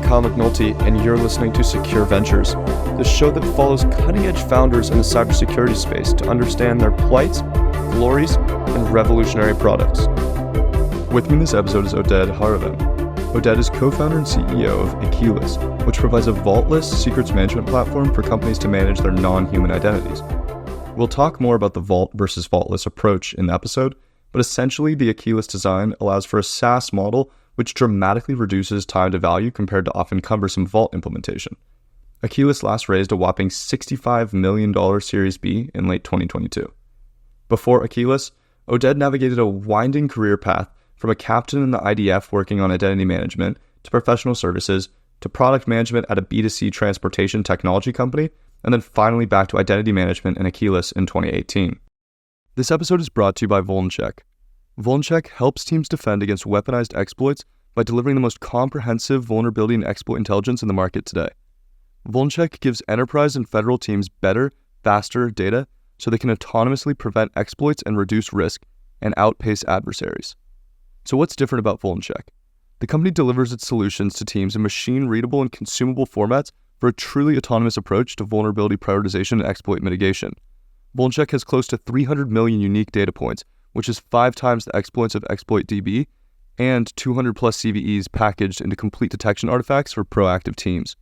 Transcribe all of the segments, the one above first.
Kyle McNulty, and you're listening to Secure Ventures, the show that follows cutting-edge founders in the cybersecurity space to understand their plights, glories, and revolutionary products. With me in this episode is Oded Hareven. Oded is co-founder and CEO of Akeyless, which provides a vaultless secrets management platform for companies to manage their non-human identities. We'll talk more about the vault versus vaultless approach in the episode, but essentially the Akeyless design allows for a SaaS model which dramatically reduces time to value compared to often cumbersome vault implementation. Akeyless last raised a whopping $65 million Series B in late 2022. Before Akeyless, Oded navigated a winding career path from a captain in the IDF working on identity management to professional services to product management at a B2C transportation technology company, and then finally back to identity management in Akeyless in 2018. This episode is brought to you by Vaultless. Vaultless helps teams defend against weaponized exploits by delivering the most comprehensive vulnerability and exploit intelligence in the market today. Vaultless gives enterprise and federal teams better, faster data so they can autonomously prevent exploits and reduce risk and outpace adversaries. So what's different about Vaultless? The company delivers its solutions to teams in machine-readable and consumable formats for a truly autonomous approach to vulnerability prioritization and exploit mitigation. Vaultless has close to 300 million unique data points, which is 5 times the exploits of ExploitDB, and 200 plus CVEs packaged into complete detection artifacts for proactive teams.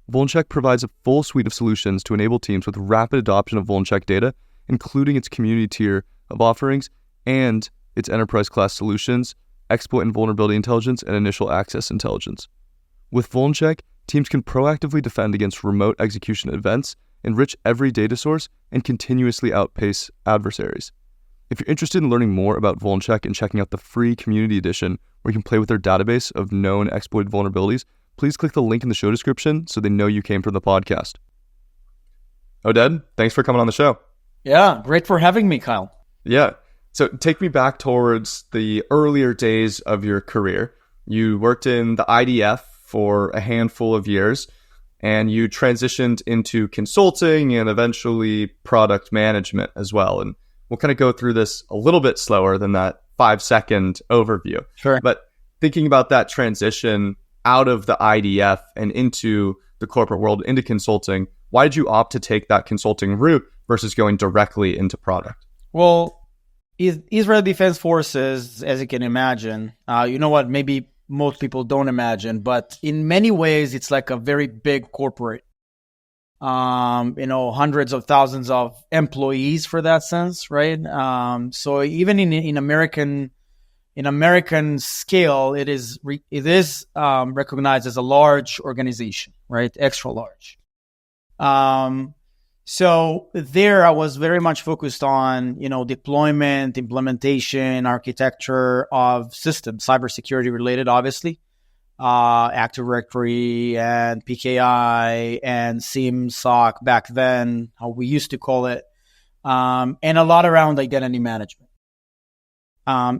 Vaultless provides a full suite of solutions to enable teams with rapid adoption of Vaultless data, including its community tier of offerings and its enterprise-class solutions, exploit and vulnerability intelligence, and initial access intelligence. With Vaultless, teams can proactively defend against remote execution events, enrich every data source, and continuously outpace adversaries. If you're interested in learning more about Vaultless and checking out the free community edition where you can play with their database of known exploited vulnerabilities, please click the link in the show description so they know you came from the podcast. Oded, thanks for coming on the show. Yeah, great for having me, Kyle. Yeah. So take me back towards the earlier days of your career. You worked in the IDF for a handful of years, and you transitioned into consulting and eventually product management as well. And we'll kind of go through this a little bit slower than that 5-second overview. Sure. But thinking about that transition out of the IDF and into the corporate world, into consulting, why did you opt to take that consulting route versus going directly into product? Well, Israel Defense Forces, as you can imagine, you know what, maybe most people don't imagine, but in many ways, it's like a very big corporate. Hundreds of thousands of employees for that sense, right? So even in American scale, it is recognized as a large organization, right? Extra large. So there I was very much focused on, deployment, implementation, architecture of systems, cybersecurity related, obviously. Active Directory and PKI and SIEM, SOC back then, how we used to call it, and a lot around identity management.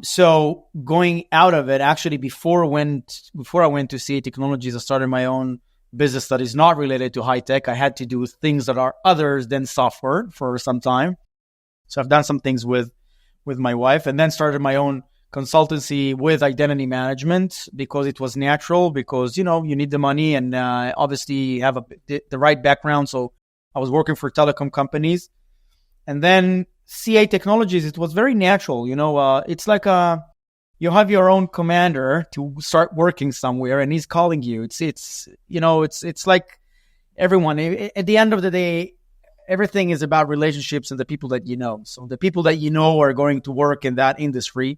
So going out of it, actually, before I went to CA Technologies, I started my own business that is not related to high tech. I had to do things that are others than software for some time. So I've done some things with my wife, and then started my own consultancy with identity management because it was natural, because, you need the money and obviously have the right background. So I was working for telecom companies. And then CA Technologies, it was very natural. It's like you have your own commander to start working somewhere and he's calling you. It's like everyone. At the end of the day, everything is about relationships and the people that you know. So the people that you know are going to work in that industry.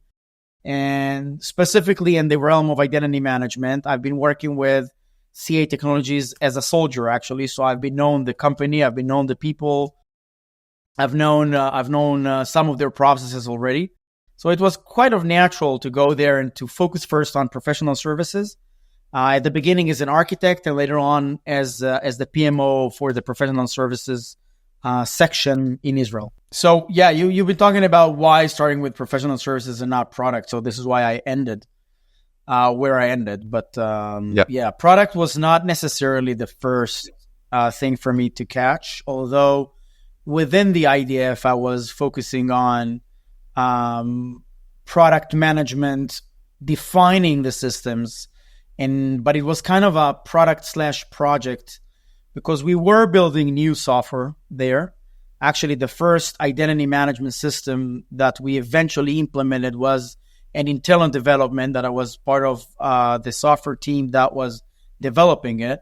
And specifically in the realm of identity management, I've been working with CA Technologies as a soldier, actually. So I've been known the company, I've been known the people, I've known some of their processes already. So it was quite of natural to go there and to focus first on professional services. At the beginning as an architect, and later on as the PMO for the professional services section in Israel. So yeah, you've been talking about why starting with professional services and not product. So this is why I ended where I ended. But product was not necessarily the first thing for me to catch. Although within the IDF, I was focusing on product management, defining the systems, But it was kind of a product/project because we were building new software there. Actually, the first identity management system that we eventually implemented was an internal development that I was part of the software team that was developing it,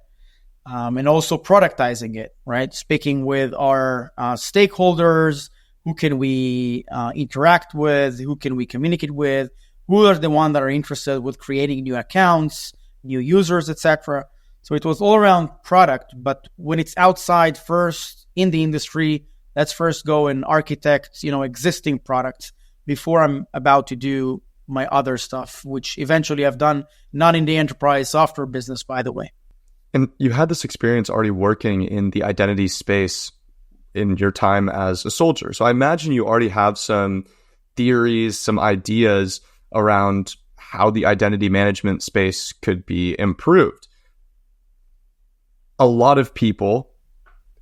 and also productizing it, right? Speaking with our stakeholders, who can we interact with, who can we communicate with, who are the ones that are interested with creating new accounts, new users, etc. So it was all around product, but when it's outside first in the industry, let's first go and architect, existing products before I'm about to do my other stuff, which eventually I've done, not in the enterprise software business, by the way. And you had this experience already working in the identity space in your time as a soldier. So I imagine you already have some theories, some ideas around how the identity management space could be improved. A lot of people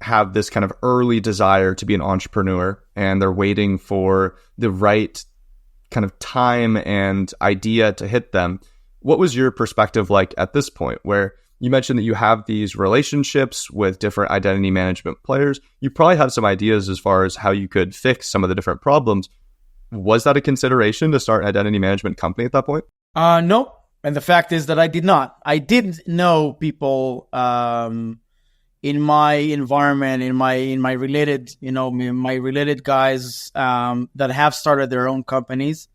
have this kind of early desire to be an entrepreneur, and they're waiting for the right kind of time and idea to hit them. What was your perspective like at this point, where you mentioned that you have these relationships with different identity management players? You probably have some ideas as far as how you could fix some of the different problems. Was that a consideration to start an identity management company at that point? No. And the fact is that I did not. I didn't know people in my environment, in my related, my related guys that have started their own companies.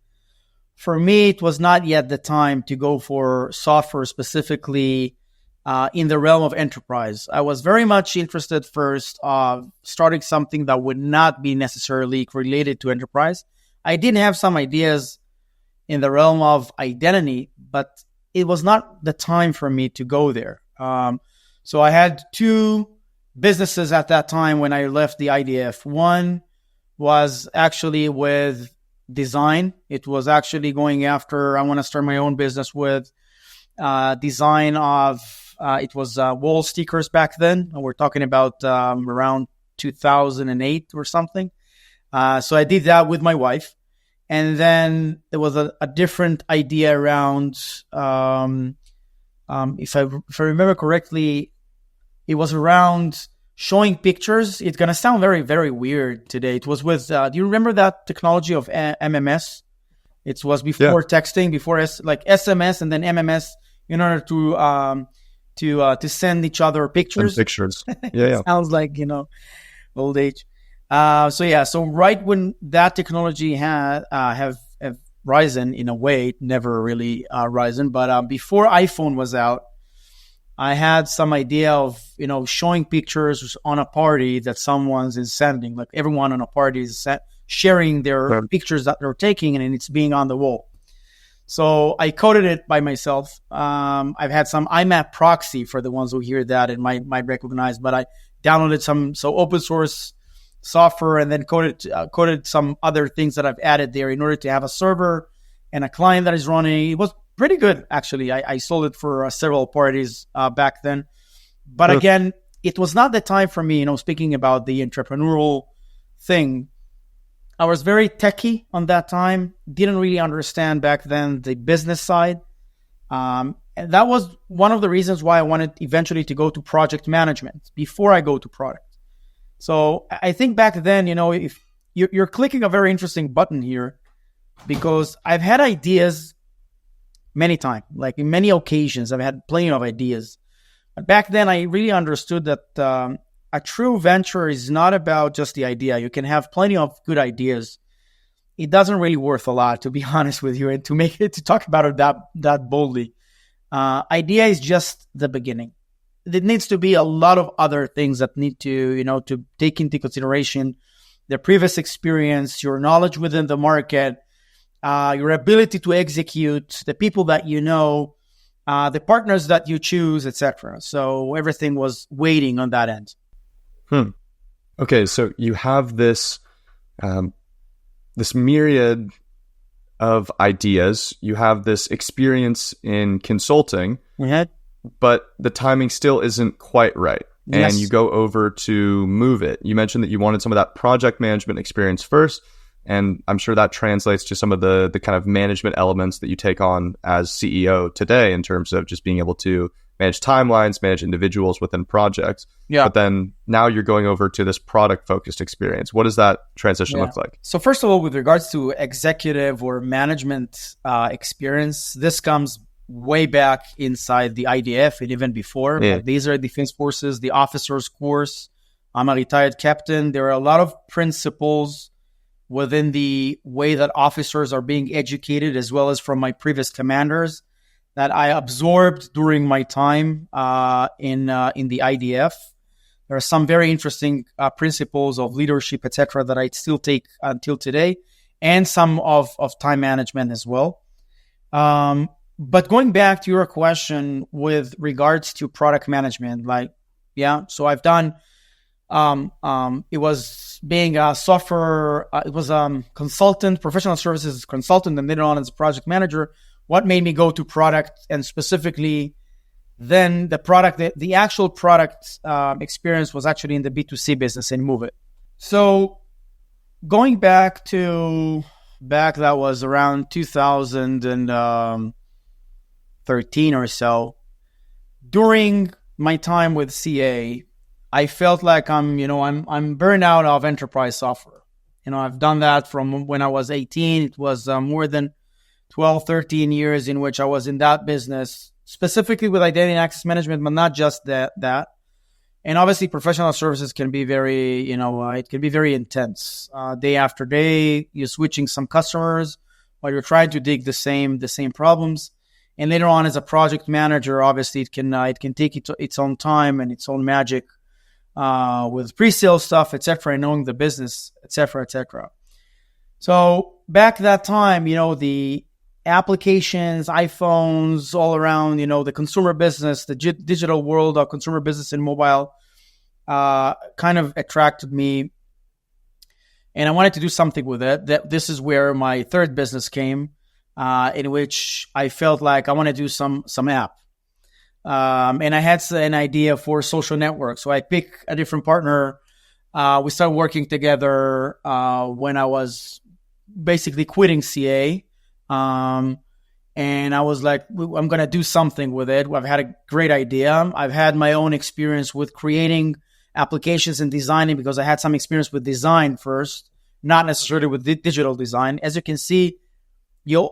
For me, it was not yet the time to go for software specifically in the realm of enterprise. I was very much interested first starting something that would not be necessarily related to enterprise. I did have some ideas in the realm of identity, but it was not the time for me to go there. So I had two businesses at that time when I left the IDF. One was actually with design. It was actually going after, I want to start my own business with design of, it was wall stickers back then. We're talking about around 2008 or something. So I did that with my wife. And then there was a different idea around, if I remember correctly, it was around showing pictures. It's going to sound very, very weird today. It was with, do you remember that technology of MMS? It was before texting, before SMS and then MMS in order to send each other pictures. Send pictures. Yeah. Sounds like, old age. So right when that technology have risen in a way, it never really risen, but before iPhone was out, I had some idea of showing pictures on a party that someone's is sending, like everyone on a party is sharing their pictures that they're taking, and it's being on the wall. So I coded it by myself. I've had some IMAP proxy for the ones who hear that and might recognize, but I downloaded some open source software and then coded some other things that I've added there in order to have a server and a client that is running. It was pretty good, actually. I sold it for several parties back then. But again, it was not the time for me, speaking about the entrepreneurial thing. I was very techie on that time, didn't really understand back then the business side. And that was one of the reasons why I wanted eventually to go to project management before I go to product. So I think back then, if you're clicking a very interesting button here, because I've had ideas many times, like in many occasions, I've had plenty of ideas. But back then, I really understood that a true venture is not about just the idea. You can have plenty of good ideas. It doesn't really worth a lot, to be honest with you, and to talk about it that boldly. Idea is just the beginning. There needs to be a lot of other things that need to, to take into consideration the previous experience, your knowledge within the market, your ability to execute, the people that the partners that you choose, etc. So everything was waiting on that end. Okay, so you have this this myriad of ideas. You have this experience in consulting. But the timing still isn't quite right. Yes. And you go over to move it. You mentioned that you wanted some of that project management experience first, And I'm sure that translates to some of the kind of management elements that you take on as CEO today in terms of just being able to manage timelines, manage individuals within projects. Yeah. But then now you're going over to this product-focused experience. What does that transition look like? So first of all, with regards to executive or management experience, this comes way back inside the IDF and even before. Yeah. These are Defense Forces, the officers course. I'm a retired captain. There are a lot of principles within the way that officers are being educated, as well as from my previous commanders, that I absorbed during my time in the IDF. There are some very interesting principles of leadership, etc., that I still take until today, and some of time management as well. But going back to your question with regards to product management, so I've done. It was being a software. It was consultant, professional services consultant, and later on as a project manager. What made me go to product, and specifically then the product, the actual product experience was actually in the B2C business in Move It. So going back, that was around 2013 or so. During my time with CA, I felt like I'm burned out of enterprise software. I've done that from when I was 18. It was more than 12, 13 years in which I was in that business, specifically with identity and access management, but not just that. And obviously, professional services can be very, it can be very intense. Day after day, you're switching some customers while you're trying to dig the same problems. And later on, as a project manager, obviously, it can take its own time and its own magic with pre-sale stuff, etc., and knowing the business, etc., etc. So back that time, the applications, iPhones, all around, the consumer business, the digital world of consumer business and mobile kind of attracted me. And I wanted to do something with it. This is where my third business came, in which I felt like I want to do some app. And I had an idea for social network. So I picked a different partner. We started working together when I was basically quitting CA. And I was like, I'm going to do something with it. I've had a great idea. I've had my own experience with creating applications and designing, because I had some experience with design first, not necessarily with digital design. As you can see, you're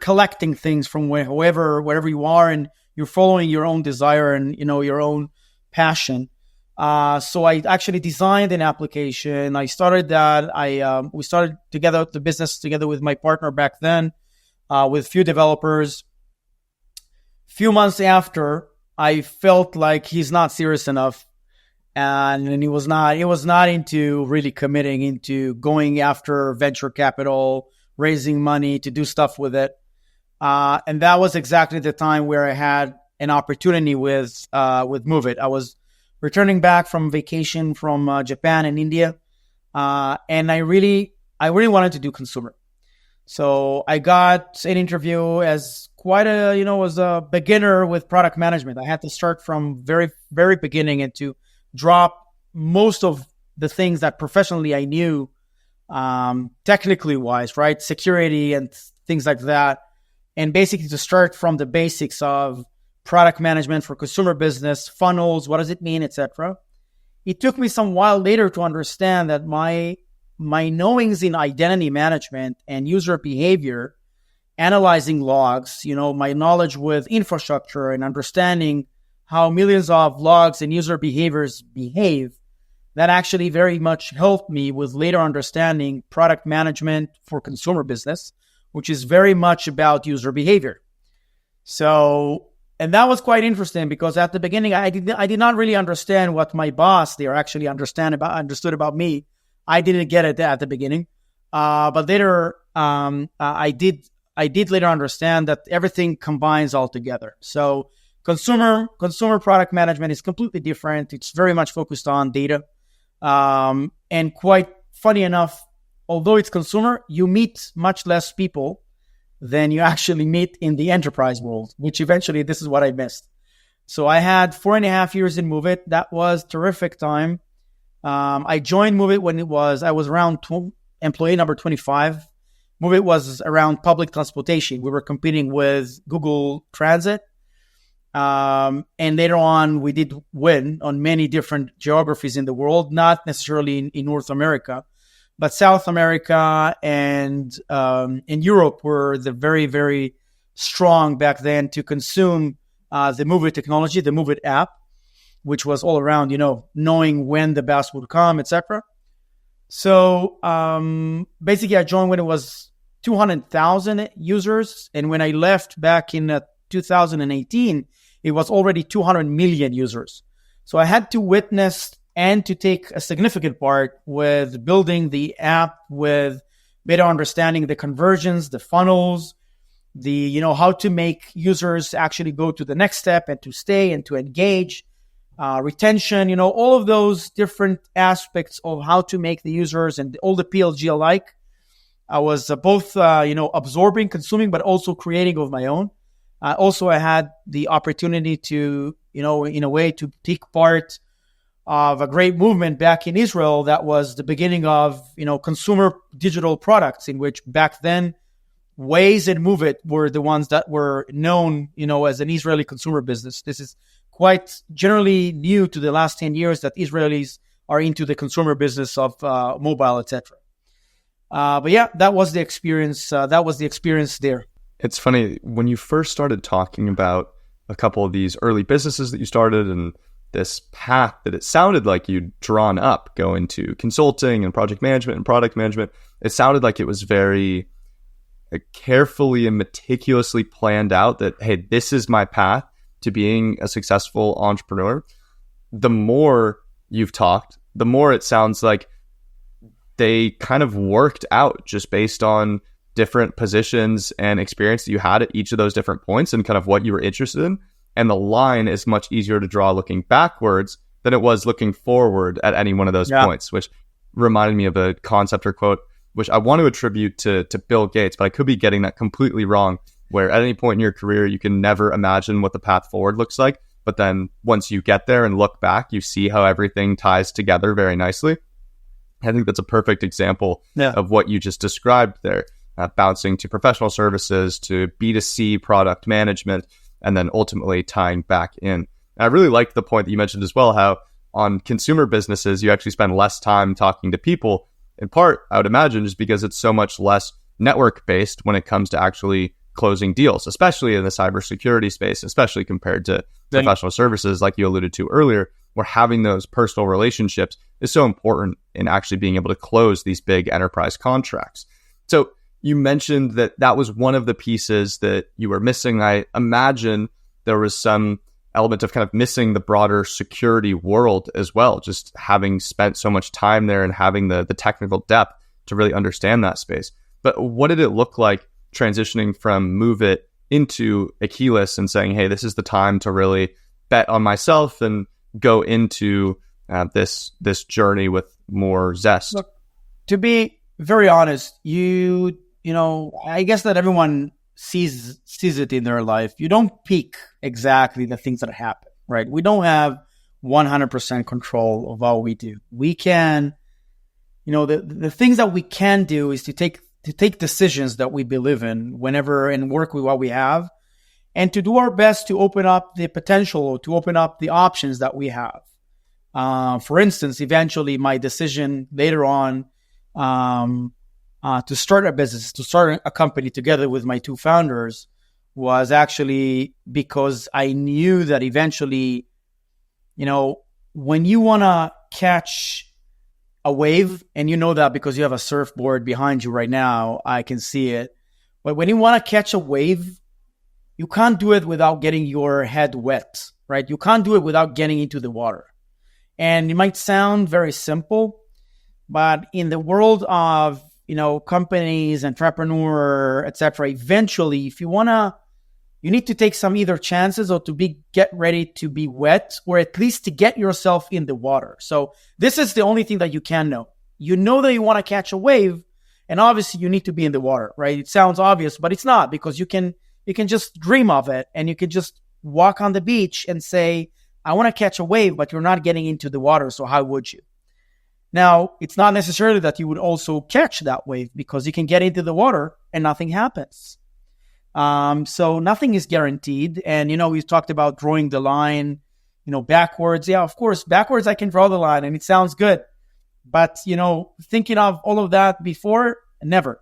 collecting things from wherever you are, and you're following your own desire and, your own passion. So I actually designed an application. I started that. We started together the business together with my partner back then, with few developers. Few months after, I felt like he's not serious enough, and he was not into really committing into going after venture capital, raising money to do stuff with it. And that was exactly the time where I had an opportunity with Move It. I was returning back from vacation from Japan and India, and I really wanted to do consumer. So I got an interview as as a beginner with product management. I had to start from very, very beginning and to drop most of the things that professionally I knew, technically wise, right? Security and things like that. And basically to start from the basics of product management for consumer business, funnels, what does it mean, etc. It took me some while later to understand that my knowings in identity management and user behavior, analyzing logs, my knowledge with infrastructure and understanding how millions of logs and user behaviors behave, that actually very much helped me with later understanding product management for consumer business, which is very much about user behavior. So, and that was quite interesting, because at the beginning, I did not really understand what my boss there actually understood about me. I didn't get it at the beginning, but later I did later understand that everything combines all together. So consumer product management is completely different. It's very much focused on data, and quite funny enough, although it's consumer, you meet much less people than you actually meet in the enterprise world, which eventually this is what I missed. So I had 4.5 years in Move It. That was terrific time. I joined Move It when I was around employee number 25. Move It was around public transportation. We were competing with Google Transit. And later on, we did win on many different geographies in the world, not necessarily in North America, but South America and in Europe were the very, very strong back then to consume the Move It technology, the Move It app, which was all around, knowing when the bus would come, etc. So basically, I joined when it was 200,000 users. And when I left back in 2018, it was already 200 million users. So I had to witness and to take a significant part with building the app, with better understanding the conversions, the funnels, the, how to make users actually go to the next step and to stay and to engage, retention, all of those different aspects of how to make the users and all the PLG alike. I was both, absorbing, consuming, but also creating of my own. Also, I had the opportunity to, in a way, to take part of a great movement back in Israel that was the beginning of, consumer digital products, in which back then Waze and Move It were the ones that were known, as an Israeli consumer business. This is quite generally new to the last 10 years that Israelis are into the consumer business of mobile, etc. But yeah, that was the experience. There. It's funny, when you first started talking about a couple of these early businesses that you started and this path that it sounded like you'd drawn up, go into consulting and project management and product management, it sounded like it was very carefully and meticulously planned out that, hey, this is my path to being a successful entrepreneur. The more you've talked, the more it sounds like they kind of worked out just based on different positions and experience that you had at each of those different points and kind of what you were interested in. And the line is much easier to draw looking backwards than it was looking forward at any one of those points, which reminded me of a concept or quote, which I want to attribute to Bill Gates, but I could be getting that completely wrong, where at any point in your career, you can never imagine what the path forward looks like. But then once you get there and look back, you see how everything ties together very nicely. I think that's a perfect example of what you just described there. Bouncing to professional services, to B2C product management, and then ultimately tying back in. And I really liked the point that you mentioned as well, how on consumer businesses, you actually spend less time talking to people, in part, I would imagine, just because it's so much less network-based when it comes to actually closing deals, especially in the cybersecurity space, especially compared to professional services, like you alluded to earlier, where having those personal relationships is so important in actually being able to close these big enterprise contracts. So you mentioned that was one of the pieces that you were missing. I imagine there was some element of kind of missing the broader security world as well, just having spent so much time there and having the technical depth to really understand that space. But what did it look like transitioning from Move It into Akeyless and saying, hey, this is the time to really bet on myself and go into this journey with more zest? Look, to be very honest, I guess that everyone sees it in their life. You don't pick exactly the things that happen, right? We don't have 100% control of all we do. We can, the things that we can do is to take decisions that we believe in whenever and work with what we have, and to do our best to open up the potential or to open up the options that we have. For instance, eventually my decision later on to start a business, to start a company together with my two founders, was actually because I knew that eventually, when you want to catch a wave, and you know that because you have a surfboard behind you right now, I can see it. But when you want to catch a wave, you can't do it without getting your head wet, right? You can't do it without getting into the water. And it might sound very simple, but in the world of companies, entrepreneur, etc. Eventually, if you need to take some either chances or get ready to be wet, or at least to get yourself in the water. So this is the only thing that you can know. You know that you want to catch a wave, and obviously you need to be in the water, right? It sounds obvious, but it's not, because you can just dream of it, and you can just walk on the beach and say, I want to catch a wave, but you're not getting into the water, so how would you? Now, it's not necessarily that you would also catch that wave, because you can get into the water and nothing happens. So nothing is guaranteed. And, we talked about drawing the line, backwards. Yeah, of course, backwards I can draw the line and it sounds good. But, thinking of all of that before, never.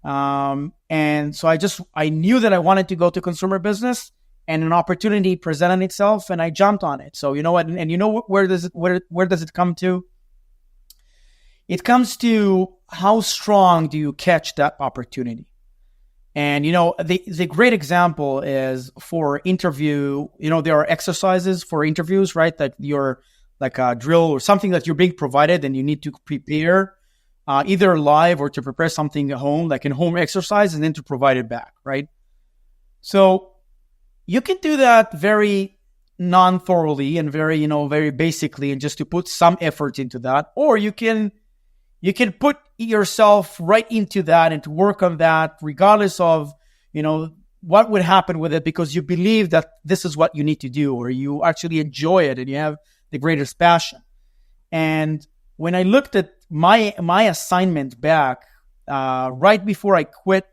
And so I knew that I wanted to go to consumer business, and an opportunity presented itself and I jumped on it. So, you know what? And where does it come to? It comes to how strong do you catch that opportunity? And, the great example is for interview, there are exercises for interviews, right? That you're like a drill or something that you're being provided and you need to prepare either live or to prepare something at home, like in home exercise, and then to provide it back, right? So you can do that very non-thoroughly and very, very basically, and just to put some effort into that. Or you can put yourself right into that and to work on that regardless of, what would happen with it, because you believe that this is what you need to do, or you actually enjoy it and you have the greatest passion. And when I looked at my assignment back, right before I quit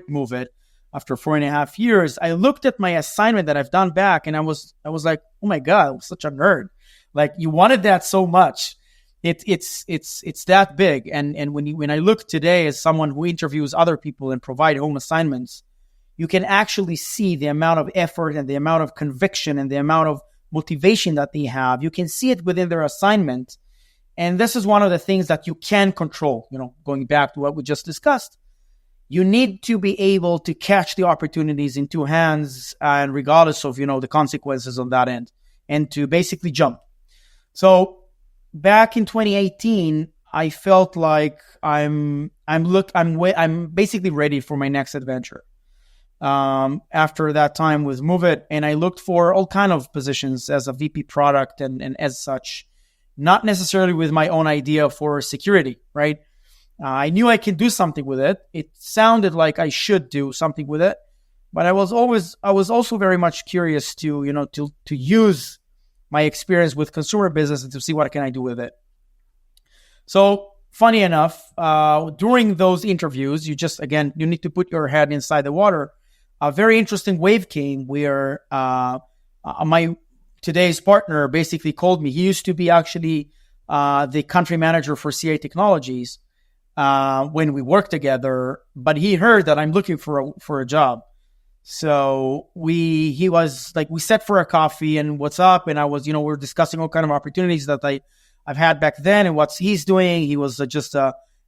Move It after 4.5 years, I looked at my assignment that I've done back, and I was like, oh my God, I was such a nerd. Like, you wanted that so much. It's that big. And when I look today as someone who interviews other people and provide home assignments, you can actually see the amount of effort and the amount of conviction and the amount of motivation that they have. You can see it within their assignment. And this is one of the things that you can control, going back to what we just discussed. You need to be able to catch the opportunities in two hands, and regardless of, the consequences on that end, and to basically jump. So back in 2018, I felt like I'm basically ready for my next adventure. After that time with Move It, and I looked for all kind of positions as a VP product and as such, not necessarily with my own idea for security, right? I knew I could do something with it. It sounded like I should do something with it, but I was also very much curious to use my experience with consumer business and to see what can I do with it. So funny enough, during those interviews, you need to put your head inside the water. A very interesting wave came where my today's partner basically called me. He used to be actually the country manager for CA Technologies when we worked together, but he heard that I'm looking for a job. So he was like, we sat for a coffee and what's up, and I was, we're discussing all kind of opportunities that I've had back then and what he's doing. He was just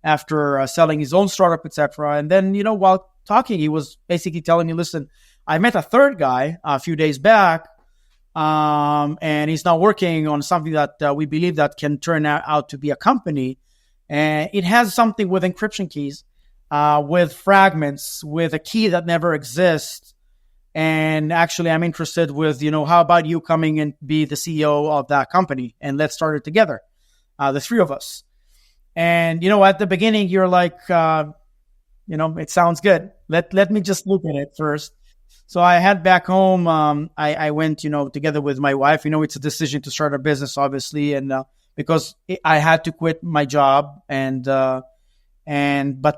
after selling his own startup, etc. And then, while talking, he was basically telling me, listen, I met a third guy a few days back, and he's now working on something that we believe that can turn out to be a company. And it has something with encryption keys, with fragments, with a key that never exists. And actually, I'm interested with, how about you coming and be the CEO of that company, and let's start it together, the three of us. And, at the beginning, you're like, it sounds good. Let me just look at it first. So I had back home, I went, together with my wife. It's a decision to start a business, obviously, and because I had to quit my job, but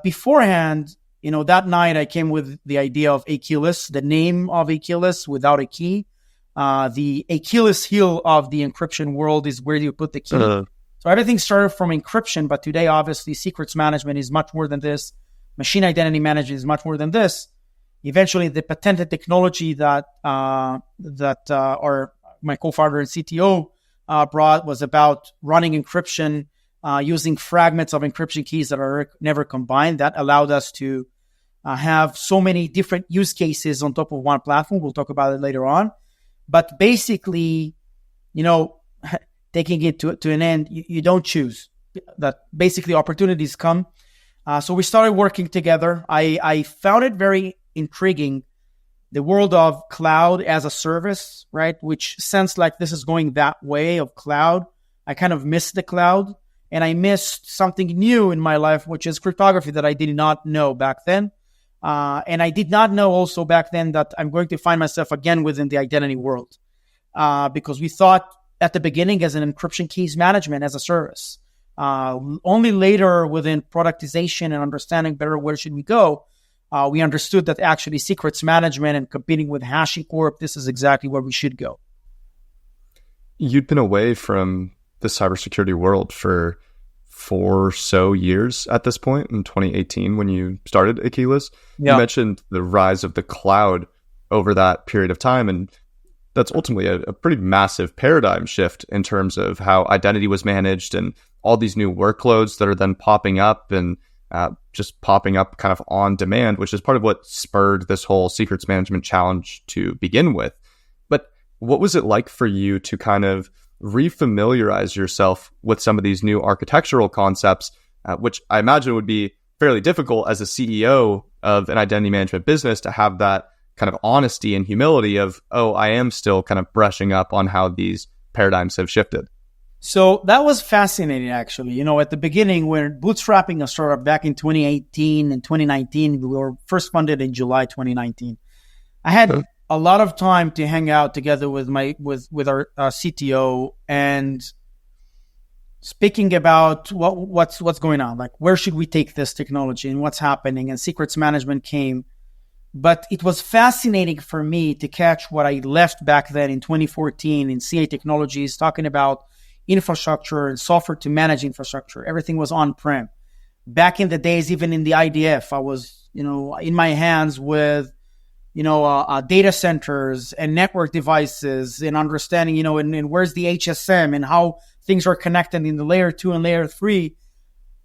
beforehand, that night I came with the idea of Akeyless, the name of Akeyless without a key. The Akeyless heel of the encryption world is where you put the key. So everything started from encryption, but today, obviously, secrets management is much more than this. Machine identity management is much more than this. Eventually, the patented technology that my co-founder and CTO brought was about running encryption using fragments of encryption keys that are never combined. That allowed us to have so many different use cases on top of one platform. We'll talk about it later on. But basically, taking it to an end, you don't choose. That basically opportunities come. So we started working together. I found it very intriguing, the world of cloud as a service, right? Which sounds like this is going that way of cloud. I kind of missed the cloud, and I missed something new in my life, which is cryptography that I did not know back then. And I did not know also back then that I'm going to find myself again within the identity world, because we thought at the beginning as an encryption keys management as a service. Only later, within productization and understanding better where should we go, we understood that actually secrets management and competing with HashiCorp, this is exactly where we should go. You'd been away from the cybersecurity world for 4 or so years at this point in 2018 when you started Akeyless. Yeah. You mentioned the rise of the cloud over that period of time, and that's ultimately a pretty massive paradigm shift in terms of how identity was managed and all these new workloads that are then popping up and just popping up kind of on demand, which is part of what spurred this whole secrets management challenge to begin with. But what was it like for you to kind of refamiliarize yourself with some of these new architectural concepts, which I imagine would be fairly difficult as a CEO of an identity management business to have that kind of honesty and humility of, oh, I am still kind of brushing up on how these paradigms have shifted? So that was fascinating, actually. At the beginning, when bootstrapping a startup back in 2018 and 2019, we were first funded in July 2019. I had a lot of time to hang out together with our CTO and speaking about what's going on, like where should we take this technology and what's happening, and secrets management came. But it was fascinating for me to catch what I left back then in 2014 in CA Technologies, talking about infrastructure and software to manage infrastructure. Everything was on-prem. Back in the days, even in the IDF, I was, in my hands with, data centers and network devices and understanding, and where's the HSM and how things are connected in the layer 2 and layer 3.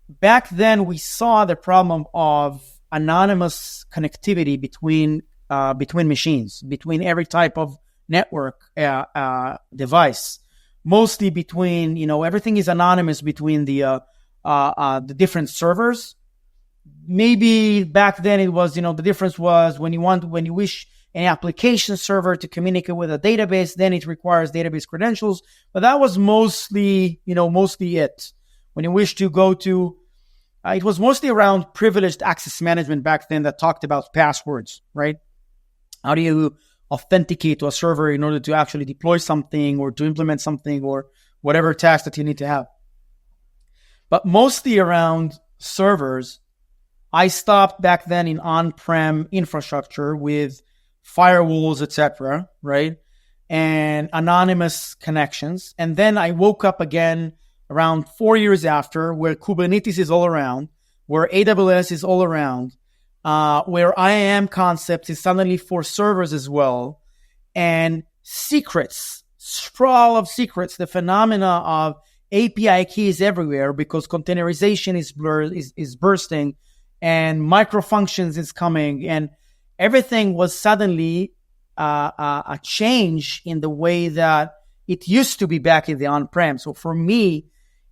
Back then, we saw the problem of anonymous connectivity between machines, between every type of network device. Mostly between, everything is anonymous between the different servers. Maybe back then it was, the difference was when you wish an application server to communicate with a database, then it requires database credentials. But that was mostly it. When you wish to go to, it was mostly around privileged access management back then that talked about passwords, right? How do you authenticate to a server in order to actually deploy something or to implement something or whatever task that you need to have? But mostly around servers. I stopped back then in on-prem infrastructure with firewalls, etc., right? And anonymous connections. And then I woke up again around 4 years after, where Kubernetes is all around, where AWS is all around, where IAM concepts is suddenly for servers as well, and secrets, sprawl of secrets, the phenomena of API keys everywhere because containerization is bursting, and microfunctions is coming, and everything was suddenly a change in the way that it used to be back in the on-prem. So for me,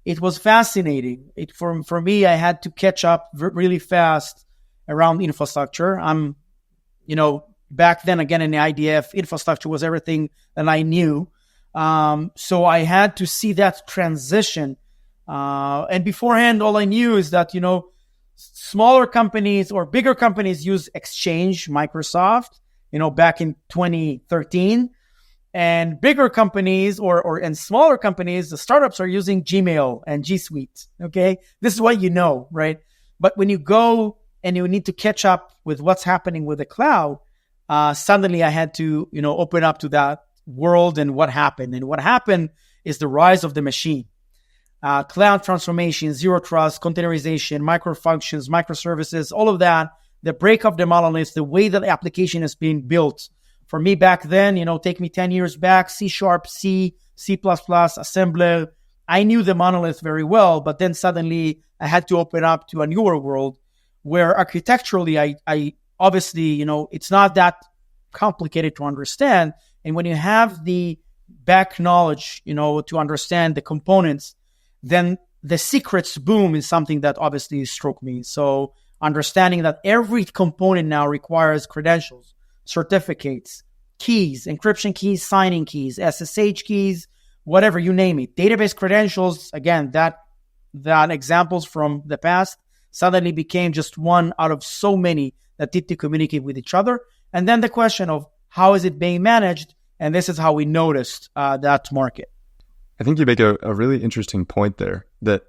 it was fascinating. For me, I had to catch up really fast around infrastructure. I'm, back then again in the IDF, infrastructure was everything that I knew. So I had to see that transition. And beforehand, all I knew is that, smaller companies or bigger companies use Exchange, Microsoft, back in 2013. And bigger companies and smaller companies, the startups are using Gmail and G Suite. Okay. This is what right? But when you go and you need to catch up with what's happening with the cloud, suddenly I had to, open up to that world and what happened. And what happened is the rise of the machine. Cloud transformation, zero trust, containerization, microfunctions, microservices, all of that, the break of the monolith, the way that the application is being built. For me back then, take me 10 years back, C#, C, C++, assembler. I knew the monolith very well, but then suddenly I had to open up to a newer world where architecturally, I obviously, it's not that complicated to understand. And when you have the back knowledge, to understand the components, then the secrets boom is something that obviously struck me. So understanding that every component now requires credentials, certificates, keys, encryption keys, signing keys, SSH keys, whatever, you name it. Database credentials, again, that examples from the past suddenly became just one out of so many that need to communicate with each other. And then the question of how is it being managed? And this is how we noticed that market. I think you make a really interesting point there, that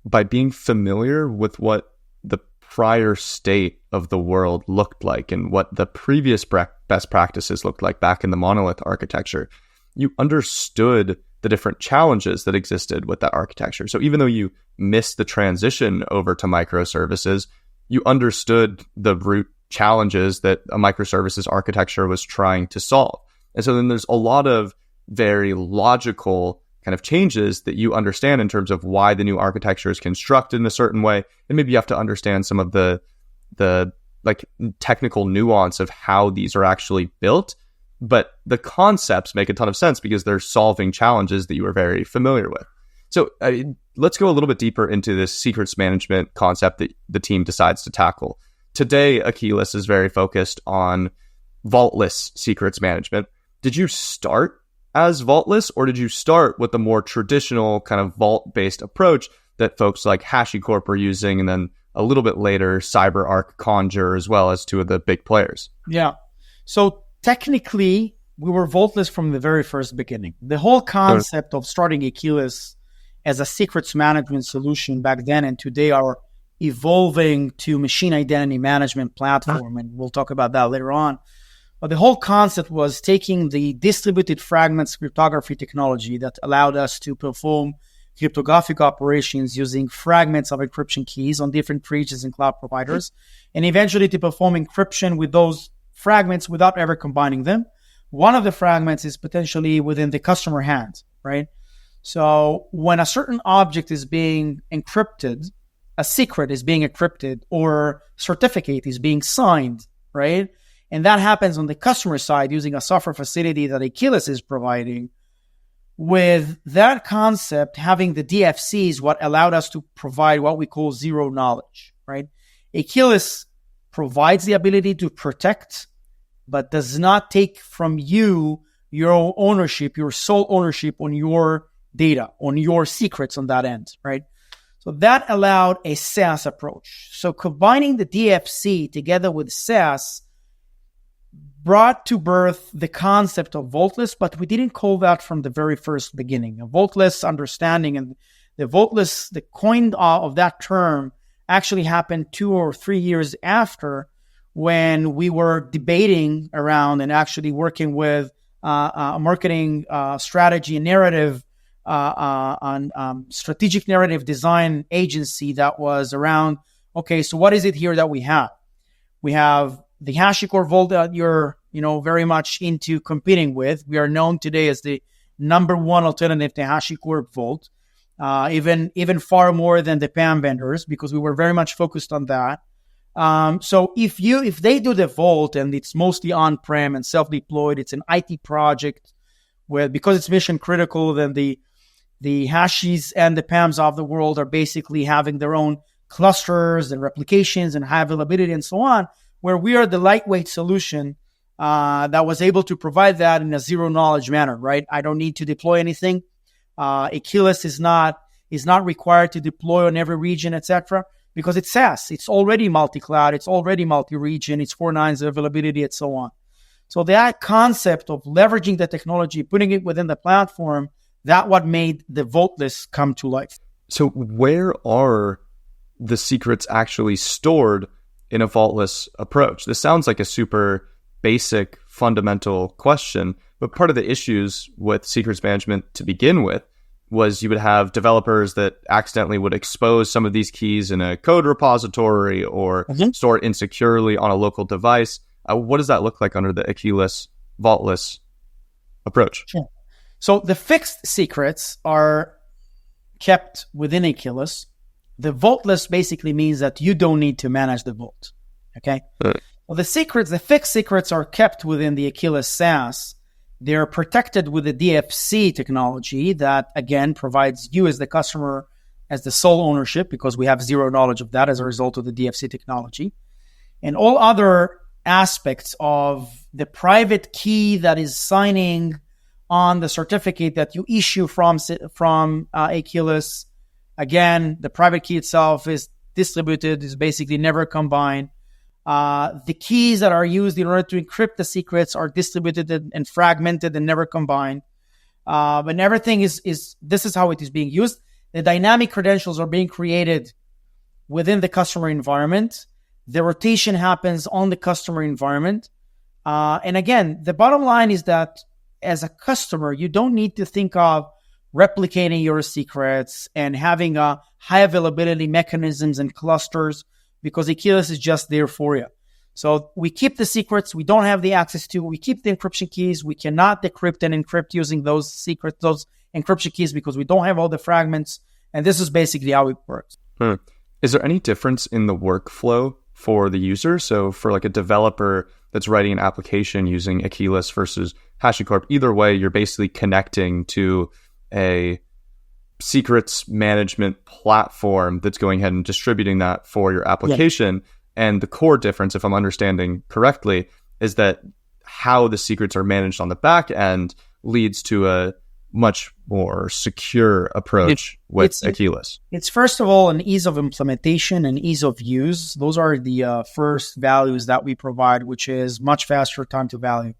by being familiar with what the prior state of the world looked like and what the previous best practices looked like back in the monolith architecture, you understood the different challenges that existed with that architecture. So even though you missed the transition over to microservices, you understood the root challenges that a microservices architecture was trying to solve. And so then there's a lot of very logical kind of changes that you understand in terms of why the new architecture is constructed in a certain way. And maybe you have to understand some of the like technical nuance of how these are actually built. But the concepts make a ton of sense because they're solving challenges that you are very familiar with. So let's go a little bit deeper into this secrets management concept that the team decides to tackle. Today, Akeyless is very focused on vaultless secrets management. Did you start as vaultless, or did you start with the more traditional kind of vault-based approach that folks like HashiCorp are using, and then a little bit later, CyberArk, Conjur, as well as two of the big players? Yeah. So technically, we were vaultless from the very first beginning. The whole concept of starting Akeyless as a secrets management solution back then and today are evolving to machine identity management platform, and we'll talk about that later on. But the whole concept was taking the distributed fragments cryptography technology that allowed us to perform cryptographic operations using fragments of encryption keys on different regions and cloud providers, and eventually to perform encryption with those fragments without ever combining them. One of the fragments is potentially within the customer hand, right? So when a certain object is being encrypted, a secret is being encrypted, or certificate is being signed, right? And that happens on the customer side using a software facility that Akeyless is providing. With that concept, having the DFC is what allowed us to provide what we call zero knowledge, right? Akeyless provides the ability to protect, but does not take from you your own ownership, your sole ownership on your data, on your secrets on that end, right? So that allowed a SaaS approach. So combining the DFC together with SaaS brought to birth the concept of Vaultless, but we didn't call that from the very first beginning. A Vaultless understanding and the Vaultless, the coin of that term actually happened 2 or 3 years after, when we were debating around and actually working with a marketing strategy and narrative on strategic narrative design agency that was around, okay, so what is it here that we have? We have the HashiCorp Vault that you're, very much into competing with. We are known today as the number one alternative to HashiCorp Vault, even far more than the PAM vendors, because we were very much focused on that. So if they do the Vault and it's mostly on-prem and self-deployed, it's an IT project where, because it's mission critical, then the Hashies and the PAMs of the world are basically having their own clusters and replications and high availability and so on, where we are the lightweight solution that was able to provide that in a zero knowledge manner, right? I don't need to deploy anything. Akeyless is not required to deploy on every region, etc., because it's SaaS. It's already multi-cloud. It's already multi-region. It's 4 nines of availability and so on. So that concept of leveraging the technology, putting it within the platform, that what made the Vaultless come to life. So where are the secrets actually stored in a vaultless approach? This sounds like a super basic, fundamental question, but part of the issues with secrets management to begin with was you would have developers that accidentally would expose some of these keys in a code repository or store it insecurely on a local device. What does that look like under the Akeyless Vaultless approach? Sure. So the fixed secrets are kept within Akeyless. The Vaultless basically means that you don't need to manage the vault. Okay? Well, the fixed secrets are kept within the Akeyless SaaS. They're protected with the DFC technology that, again, provides you as the customer as the sole ownership, because we have zero knowledge of that as a result of the DFC technology. And all other aspects of the private key that is signing on the certificate that you issue from Akeyless, again, the private key itself is distributed, is basically never combined. The keys that are used in order to encrypt the secrets are distributed and fragmented and never combined. And everything this is how it is being used. The dynamic credentials are being created within the customer environment. The rotation happens on the customer environment. And again, the bottom line is that as a customer, you don't need to think of replicating your secrets and having a high availability mechanisms and clusters, because Akeyless is just there for you. So we keep the secrets we don't have the access to. We keep the encryption keys. We cannot decrypt and encrypt using those secrets, those encryption keys, because we don't have all the fragments. And this is basically how it works. Is there any difference in the workflow for the user? So for like a developer that's writing an application using Akeyless versus HashiCorp, either way, you're basically connecting to a secrets management platform that's going ahead and distributing that for your application. Yeah. And the core difference, if I'm understanding correctly, is that how the secrets are managed on the back end leads to a much more secure approach with Akeyless. It's first of all an ease of implementation and ease of use. Those are the first values that we provide, which is much faster time to value.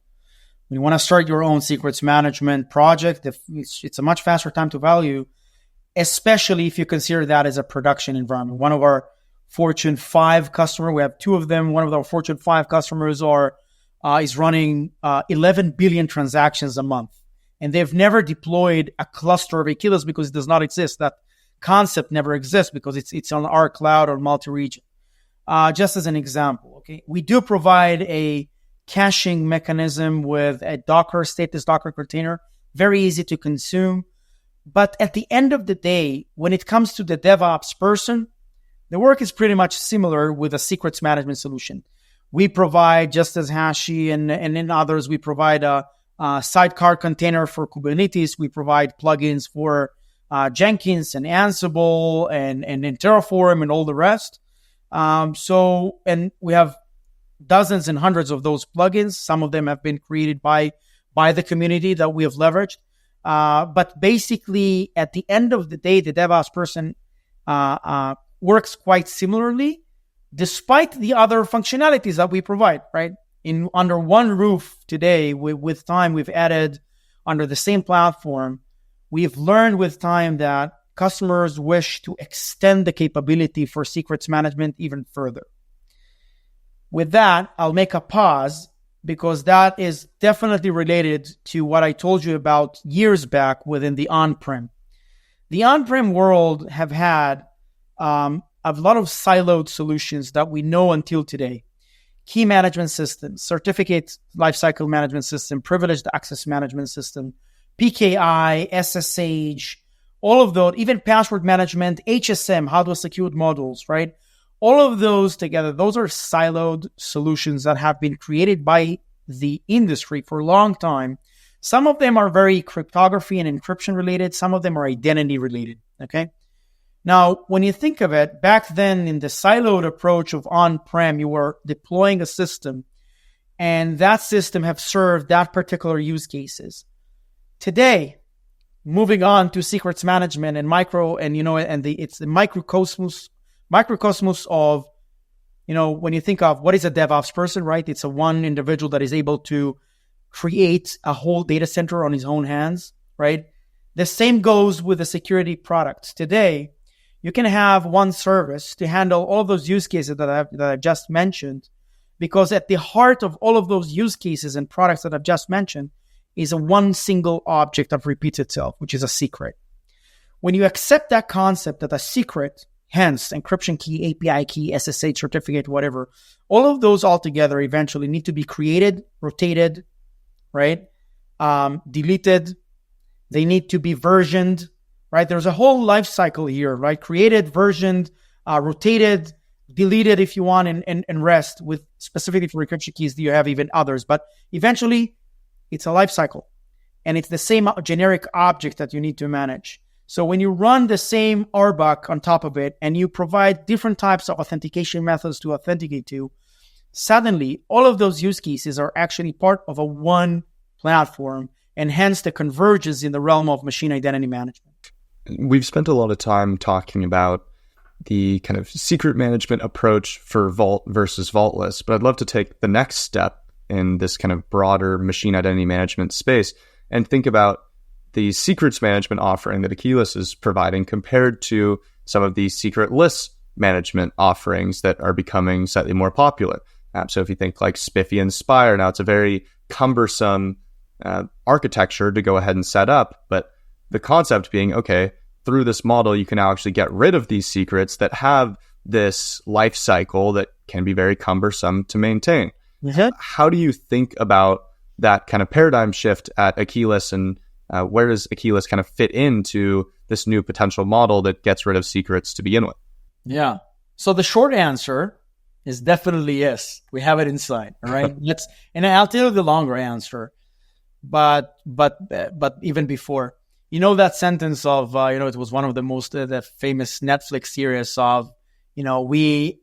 When you want to start your own secrets management project, it's a much faster time to value, especially if you consider that as a production environment. One of our Fortune 5 customer, we have two of them. One of our Fortune 5 customers is running 11 billion transactions a month. And they've never deployed a cluster of Akeyless because it does not exist. That concept never exists because it's on our cloud or multi-region. Just as an example, okay, we do provide a caching mechanism with a Docker status Docker container, very easy to consume. But at the end of the day, when it comes to the DevOps person, the work is pretty much similar with a secrets management solution. We provide, just as Hashi and in others, we provide a sidecar container for Kubernetes. We provide plugins for Jenkins and Ansible and Terraform and all the rest. And we have dozens and hundreds of those plugins. Some of them have been created by the community that we have leveraged. But basically, at the end of the day, the DevOps person works quite similarly, despite the other functionalities that we provide, right? Under one roof today, with time, we've added under the same platform. We've learned with time that customers wish to extend the capability for secrets management even further. With that, I'll make a pause because that is definitely related to what I told you about years back within the on-prem. The on-prem world have had a lot of siloed solutions that we know until today. Key management system, certificate lifecycle management system, privileged access management system, PKI, SSH, all of those, even password management, HSM, hardware secured modules, right? All of those together, those are siloed solutions that have been created by the industry for a long time. Some of them are very cryptography and encryption related. Some of them are identity related, okay? Now, when you think of it, back then in the siloed approach of on-prem, you were deploying a system and that system have served that particular use cases. Today, moving on to secrets management and it's the microcosmos of, when you think of what is a DevOps person, right? It's a one individual that is able to create a whole data center on his own hands, right? The same goes with the security products. Today, you can have one service to handle all of those use cases that I've just mentioned, because at the heart of all of those use cases and products that I've just mentioned is a one single object that repeats itself, which is a secret. When you accept that concept that a secret, hence encryption key, API key, SSH certificate, whatever, all of those altogether eventually need to be created, rotated, right? Deleted. They need to be versioned, right? There's a whole life cycle here, right? Created, versioned, rotated, deleted if you want, and rest with specifically for encryption keys. Do you have even others? But eventually, it's a life cycle. And it's the same generic object that you need to manage. So when you run the same RBAC on top of it, and you provide different types of authentication methods to authenticate to, suddenly all of those use cases are actually part of a one platform, and hence the convergence in the realm of machine identity management. We've spent a lot of time talking about the kind of secret management approach for Vault versus Vaultless, but I'd love to take the next step in this kind of broader machine identity management space and think about the secrets management offering that Akeyless is providing compared to some of the secret list management offerings that are becoming slightly more popular. So if you think like Spiffy and Spire, now it's a very cumbersome architecture to go ahead and set up. But the concept being, okay, through this model, you can now actually get rid of these secrets that have this life cycle that can be very cumbersome to maintain. Mm-hmm. How do you think about that kind of paradigm shift at Akeyless, and where does Akeyless kind of fit into this new potential model that gets rid of secrets to begin with? Yeah. So the short answer is definitely yes. We have it inside. All right. And I'll tell you the longer answer, but even before, that sentence of, it was one of the most, the famous Netflix series of, we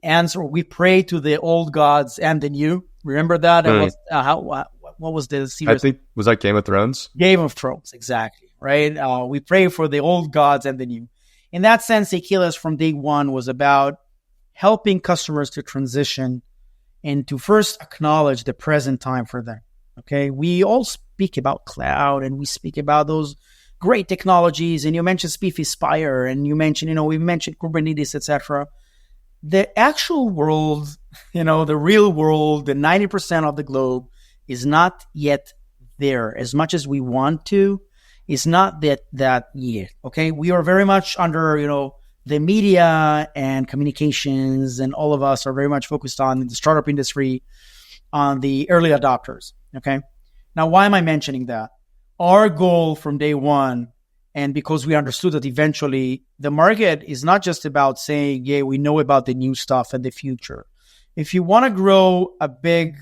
pray to the old gods and the new. Remember that? It was, what was the series? I think, was that Game of Thrones? Game of Thrones, exactly. Right. We pray for the old gods and the new. In that sense, Akeyless from day one was about helping customers to transition and to first acknowledge the present time for them. Okay. We all speak about cloud and we speak about those great technologies. And you mentioned Spiffy, Spire, and you mentioned, we mentioned Kubernetes, etc. The actual world, the real world, the 90% of the globe is not yet there as much as we want to. It's not that yet. Okay. We are very much under, the media and communications, and all of us are very much focused on the startup industry, on the early adopters. Okay. Now, why am I mentioning that? Our goal from day one, and because we understood that eventually the market is not just about saying, yeah, we know about the new stuff and the future. If you want to grow a big,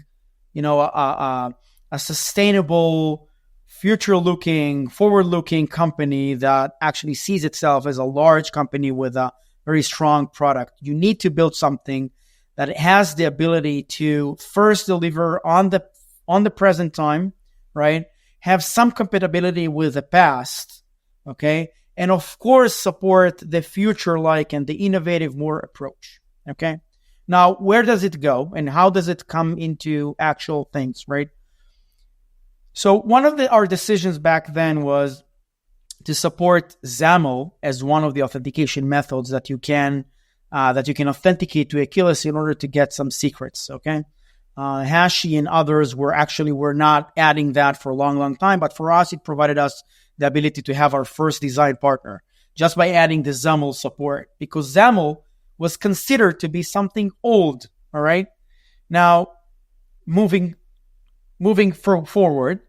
a sustainable, future-looking, forward-looking company that actually sees itself as a large company with a very strong product, you need to build something that has the ability to first deliver on the present time, right? Have some compatibility with the past, okay? And of course, support the future-like and the innovative more approach, okay? Now, where does it go and how does it come into actual things, right? So one of our decisions back then was to support XAML as one of the authentication methods that you can authenticate to Akeyless in order to get some secrets. Okay, Hashi and others were not adding that for a long time, but for us it provided us the ability to have our first design partner just by adding the XAML support, because XAML was considered to be something old. All right, now moving forward,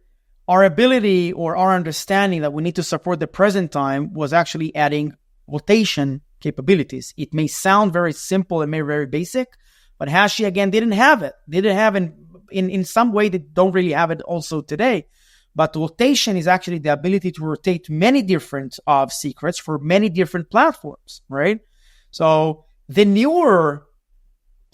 our ability or our understanding that we need to support the present time was actually adding rotation capabilities. It may sound very simple and maybe very basic, but Hashi, again, didn't have it. They didn't have it in some way. They don't really have it also today. But rotation is actually the ability to rotate many different secrets for many different platforms, right? So the newer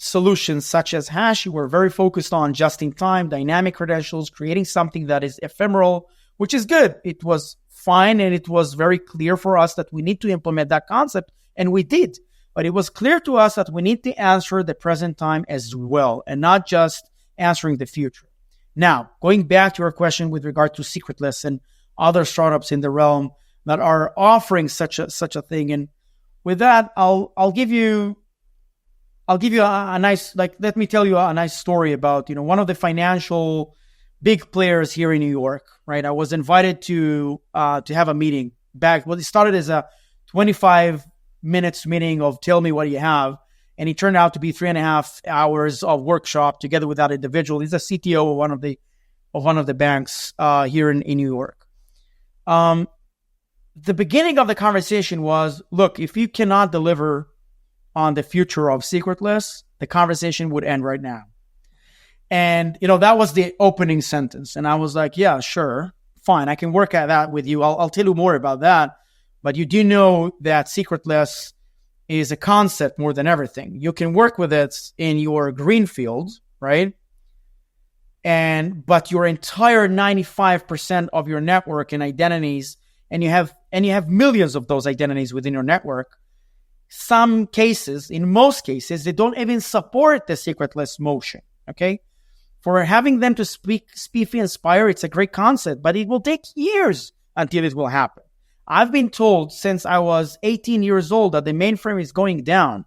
solutions such as Hashi were very focused on just-in-time, dynamic credentials, creating something that is ephemeral, which is good. It was fine, and it was very clear for us that we need to implement that concept, and we did. But it was clear to us that we need to answer the present time as well, and not just answering the future. Now, going back to your question with regard to Secretless and other startups in the realm that are offering such a thing, and with that, I'll give you a nice, let me tell you a nice story about, one of the financial big players here in New York, right? I was invited to have a meeting back. Well, it started as a 25 minutes meeting of tell me what you have. And it turned out to be 3.5 hours of workshop together with that individual. He's a CTO of one of the banks here in New York. The beginning of the conversation was, look, if you cannot deliver on the future of Secretless, the conversation would end right now. And, that was the opening sentence. And I was like, yeah, sure, fine. I can work at that with you. I'll tell you more about that. But you do know that Secretless is a concept more than everything. You can work with it in your greenfield, right? But your entire 95% of your network and identities, and you have millions of those identities within your network. In most cases, they don't even support the secretless motion, okay? For having them to speak Spiffy and Spire, it's a great concept, but it will take years. until it will happen. I've been told since I was 18 years old that the mainframe is going down.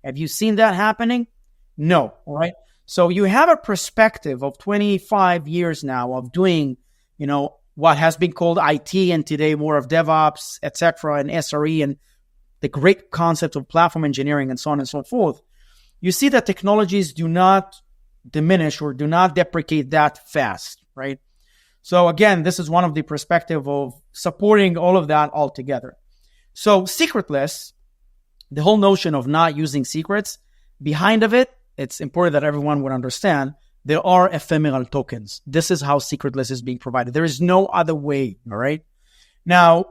Have you seen that happening? No, all right? So you have a perspective of 25 years now of doing, what has been called IT and today more of DevOps, etc., and SRE, and the great concept of platform engineering and so on and so forth. You see that technologies do not diminish or do not deprecate that fast, right? So again, this is one of the perspective of supporting all of that all together. So secretless, the whole notion of not using secrets, behind of it, it's important that everyone would understand, there are ephemeral tokens. This is how secretless is being provided. There is no other way, all right? Now,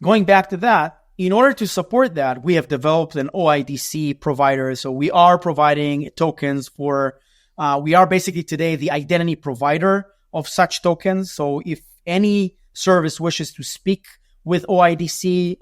going back to that, in order to support that, we have developed an OIDC provider. So we are providing tokens for, we are basically today the identity provider of such tokens. So if any service wishes to speak with OIDC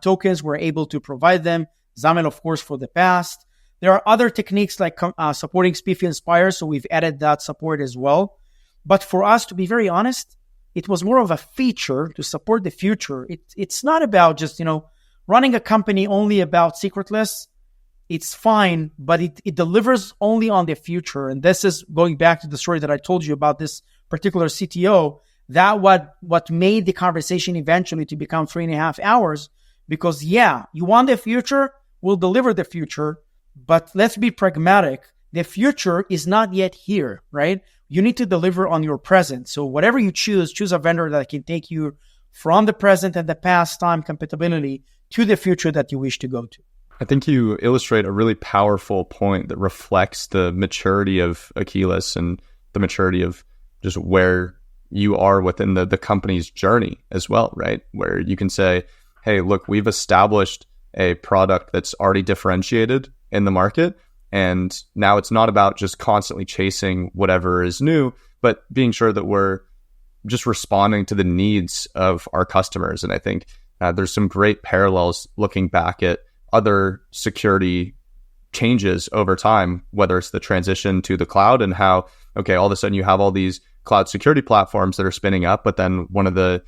tokens, we're able to provide them. XAML, of course, for the past. There are other techniques like supporting SPIFFE Inspire, so we've added that support as well. But for us, to be very honest, it was more of a feature to support the future. It's not about just, running a company only about secretless. It's fine, but it delivers only on the future. And this is going back to the story that I told you about this particular CTO, that what made the conversation eventually to become 3.5 hours, because you want the future, we'll deliver the future. But let's be pragmatic. The future is not yet here, right? You need to deliver on your present. So whatever you choose a vendor that can take you from the present and the past time compatibility to the future that you wish to go to. I think you illustrate a really powerful point that reflects the maturity of Akeyless and the maturity of just where you are within the company's journey as well, right? Where you can say, hey, look, we've established a product that's already differentiated in the market. And now it's not about just constantly chasing whatever is new, but being sure that we're just responding to the needs of our customers. And I think there's some great parallels looking back at other security changes over time, whether it's the transition to the cloud and how, okay, all of a sudden you have all these cloud security platforms that are spinning up, but then one of the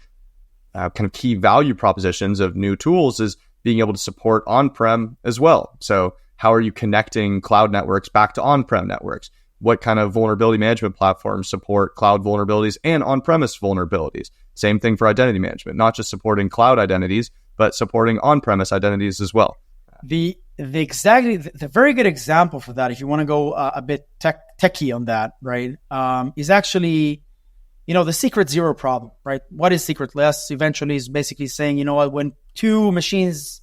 kind of key value propositions of new tools is being able to support on-prem as well. So how are you connecting cloud networks back to on-prem networks? What kind of vulnerability management platforms support cloud vulnerabilities and on-premise vulnerabilities? Same thing for identity management, not just supporting cloud identities, but supporting on-premise identities as well. The very good example for that, if you want to go a bit techie on that, right, is actually, the secret zero problem, right? What is secretless? Eventually is basically saying, when two machines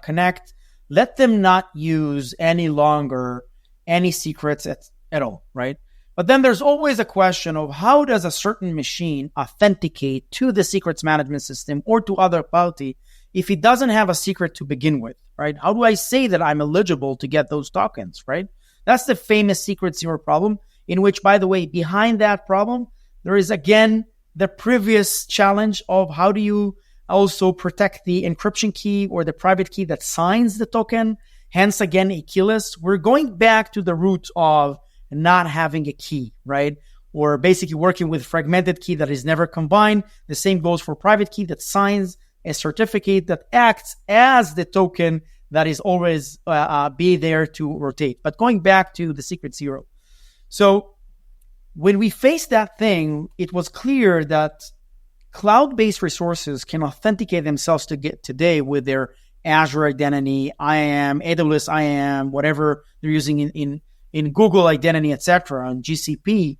connect, let them not use any longer any secrets at all, right? But then there's always a question of how does a certain machine authenticate to the secrets management system or to other party if it doesn't have a secret to begin with, right? How do I say that I'm eligible to get those tokens, right? That's the famous secret zero problem, in which, by the way, behind that problem, there is again the previous challenge of how do you also protect the encryption key or the private key that signs the token. Hence, again, Akeyless. We're going back to the root of not having a key, right? Or basically working with fragmented key that is never combined. The same goes for private key that signs a certificate that acts as the token that is always be there to rotate. But going back to the secret zero. So when we faced that thing, it was clear that cloud-based resources can authenticate themselves to get today with their Azure identity, IAM, AWS IAM, whatever they're using in Google identity, etc., on GCP.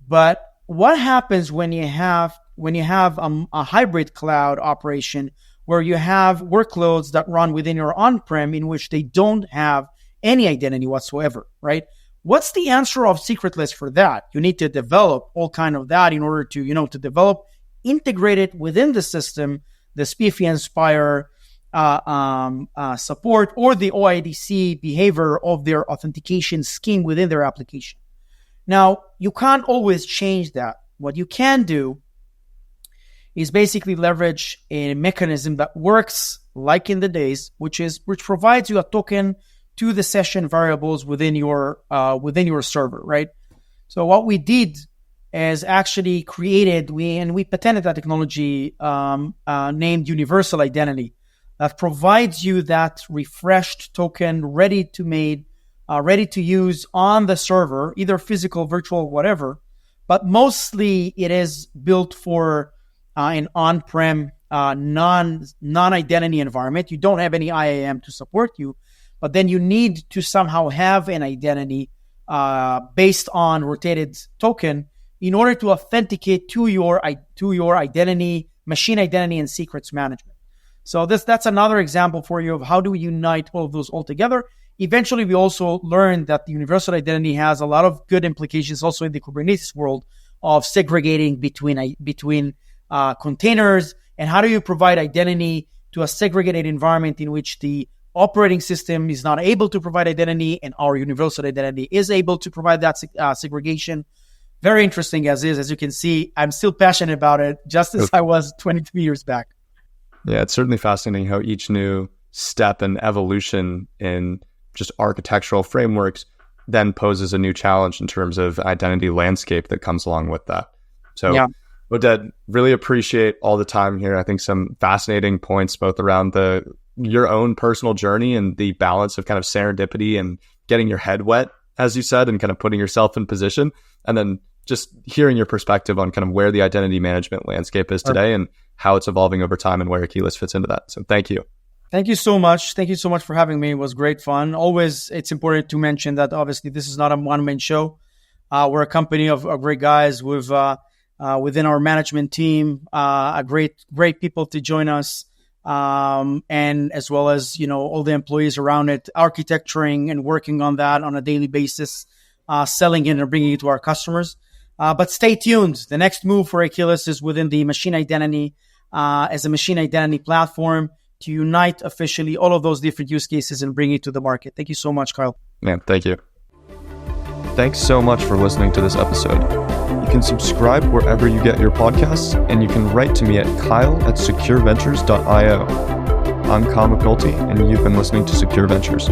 But what happens when you have a hybrid cloud operation where you have workloads that run within your on-prem in which they don't have any identity whatsoever, right? What's the answer of secretless for that? You need to develop all kind of that in order to, to develop, integrate it within the system, the SPIFFE Inspire support or the OIDC behavior of their authentication scheme within their application. Now, you can't always change that. What you can do is basically leverage a mechanism that works like in the days, which provides you a token to the session variables within your server, right? So what we did is actually created, we patented that technology named Universal Identity that provides you that refreshed token, ready to use on the server, either physical, virtual, whatever. But mostly it is built for an on-prem non-identity environment. You don't have any IAM to support you, but then you need to somehow have an identity based on rotated token in order to authenticate to your identity, machine identity, and secrets management. So that's another example for you of how do we unite all of those all together. Eventually, we also learned that the universal identity has a lot of good implications also in the Kubernetes world of segregating between containers, and how do you provide identity to a segregated environment in which the operating system is not able to provide identity and our universal identity is able to provide that segregation. Very interesting as you can see, I'm still passionate about it just as I was 22 years back. Yeah, it's certainly fascinating how each new step and evolution in just architectural frameworks then poses a new challenge in terms of identity landscape that comes along with that. So, yeah. Oded, really appreciate all the time here. I think some fascinating points both around your own personal journey and the balance of kind of serendipity and getting your head wet, as you said, and kind of putting yourself in position, and then just hearing your perspective on kind of where the identity management landscape is today and how it's evolving over time and where Akeyless fits into that. So thank you. Thank you so much. Thank you so much for having me. It was great fun. Always, it's important to mention that obviously this is not a one-man show. We're a company of great guys with within our management team, a great people to join us, and as well as all the employees around it, architecturing and working on that on a daily basis, selling it and bringing it to our customers. But stay tuned. The next move for Akeyless is within the machine identity as a machine identity platform to unite officially all of those different use cases and bring it to the market. Thank you so much, Kyle. Man, thank you. Thanks so much for listening to this episode. You can subscribe wherever you get your podcasts, and you can write to me at kyle@secureventures.io. I'm Kyle McNulty, and you've been listening to Secure Ventures.